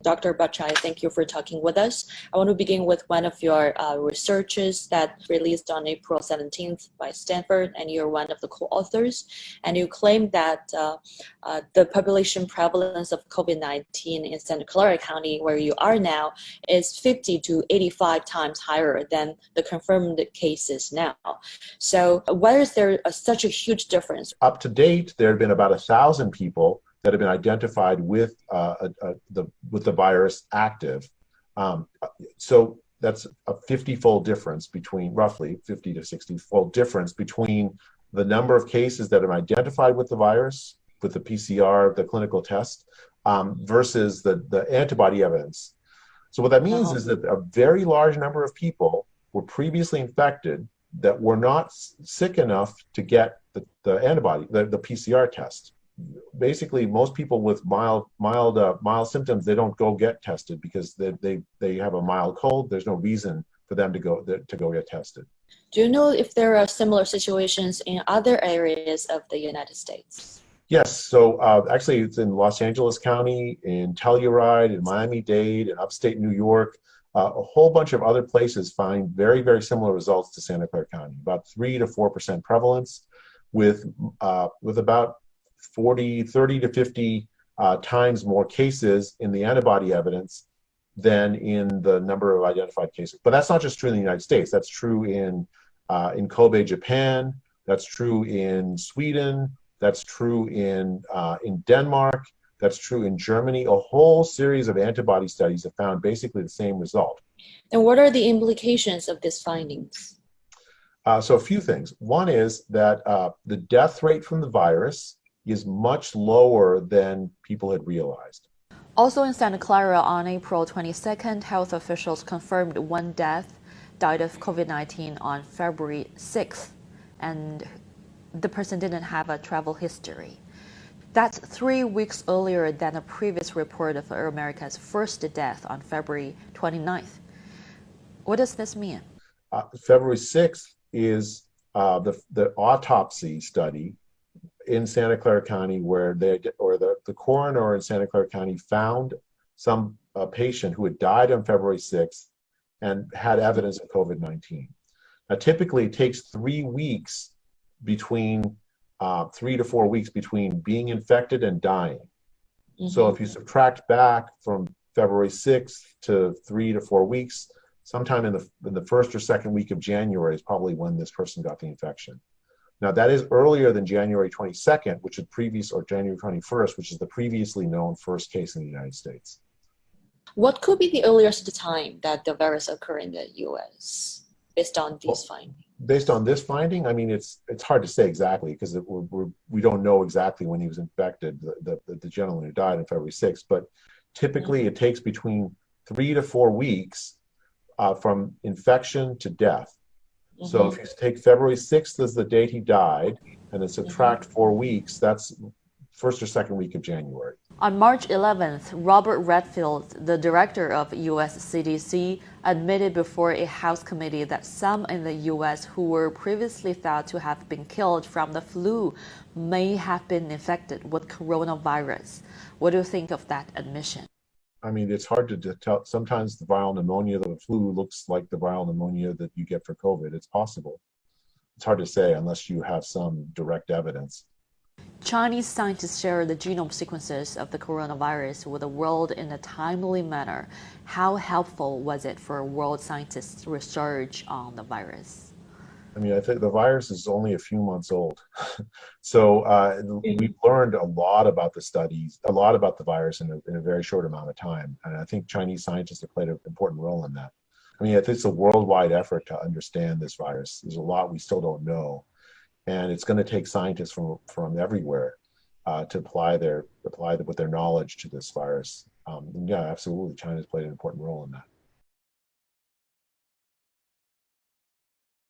Dr. Bhattacharya, thank you for talking with us. I want to begin with one of your researches that released on April 17th by Stanford, and you're one of the co-authors. And you claim that the population prevalence of COVID-19 in Santa Clara County, where you are now, is 50 to 85 times higher than the confirmed cases now. So why is there such a huge difference? Up to date, there have been about 1,000 people that have been identified with the virus active. So that's a 50-fold difference between, roughly 50 to 60-fold difference between the number of cases that are identified with the virus, with the PCR, the clinical test, versus the antibody evidence. So what that means is that a very large number of people were previously infected that were not sick enough to get the antibody, the PCR test. Basically, most people with mild symptoms, they don't go get tested because they have a mild cold. There's no reason for them to go get tested. Do you know if there are similar situations in other areas of the United States? Yes. So actually, it's in Los Angeles County, in Telluride, in Miami-Dade, in upstate New York. A whole bunch of other places find very, very similar results to Santa Clara County. About 3 to 4% prevalence, with about 30 to 50 times more cases in the antibody evidence than in the number of identified cases. But that's not just true in the United States. That's true in Kobe, Japan. That's true in Sweden. That's true in Denmark. That's true in Germany. A whole series of antibody studies have found basically the same result. And what are the implications of these findings? So a few things. One is that the death rate from the virus is much lower than people had realized. Also in Santa Clara on April 22nd, health officials confirmed one death died of COVID-19 on February 6th, and the person didn't have a travel history. That's 3 weeks earlier than a previous report of America's first death on February 29th. What does this mean? February 6th is the autopsy study in Santa Clara County where the coroner in Santa Clara County found some patient who had died on February 6th and had evidence of COVID-19. Now, typically it takes 3 weeks between 3 to 4 weeks between being infected and dying. Mm-hmm. So if you subtract back from February 6th to 3 to 4 weeks, sometime in the first or second week of January is probably when this person got the infection. Now that is earlier than January 22nd, which is or January 21st, which is the previously known first case in the United States. What could be the earliest time that the virus occurred in the U.S. based on these findings? Based on this finding, I mean, it's hard to say exactly because we don't know exactly when he was infected, the gentleman who died on February 6th, but typically it takes between 3 to 4 weeks from infection to death. Mm-hmm. So if you take February 6th as the date he died and then subtract 4 weeks, that's first or second week of January. On March 11th, Robert Redfield, the director of U.S. CDC, admitted before a House committee that some in the U.S. who were previously thought to have been killed from the flu may have been infected with coronavirus. What do you think of that admission? I mean, it's hard to tell. Sometimes the viral pneumonia of the flu looks like the viral pneumonia that you get for COVID. It's possible. It's hard to say unless you have some direct evidence. Chinese scientists shared the genome sequences of the coronavirus with the world in a timely manner. How helpful was it for world scientists' research on the virus? I mean, I think the virus is only a few months old. So we've learned a lot about the studies, a lot about the virus in a very short amount of time. And I think Chinese scientists have played an important role in that. I mean, I think it's a worldwide effort to understand this virus. There's a lot we still don't know. And it's going to take scientists from everywhere to apply with their knowledge to this virus. Yeah, absolutely. China's played an important role in that.